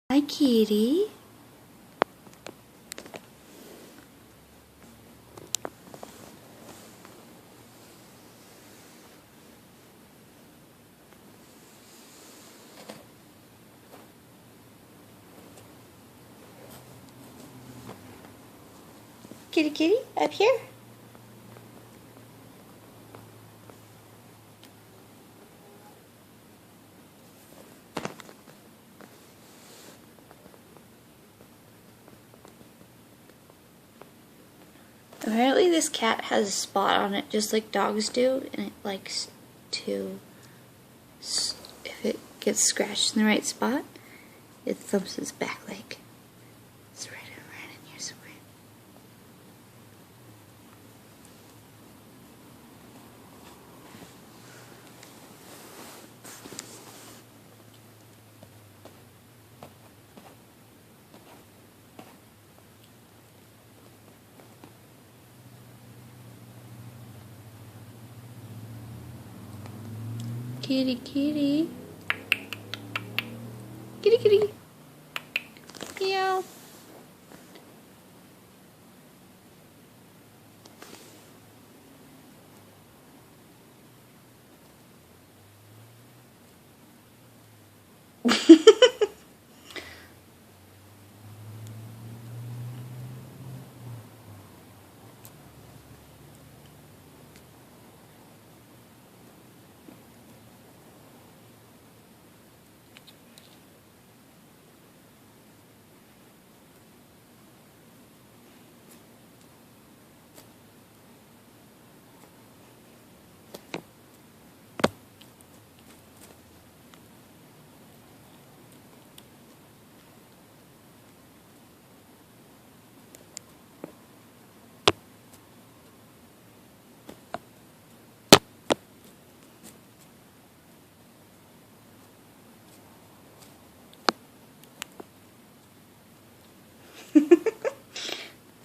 Hi, kitty. Kitty, kitty, up here. Apparently this cat has a spot on it just like dogs do, and it likes to, if it gets scratched in the right spot, it thumps its back leg. It's right in here somewhere. Kitty, kitty. Kitty, kitty. Meow.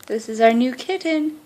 This is our new kitten.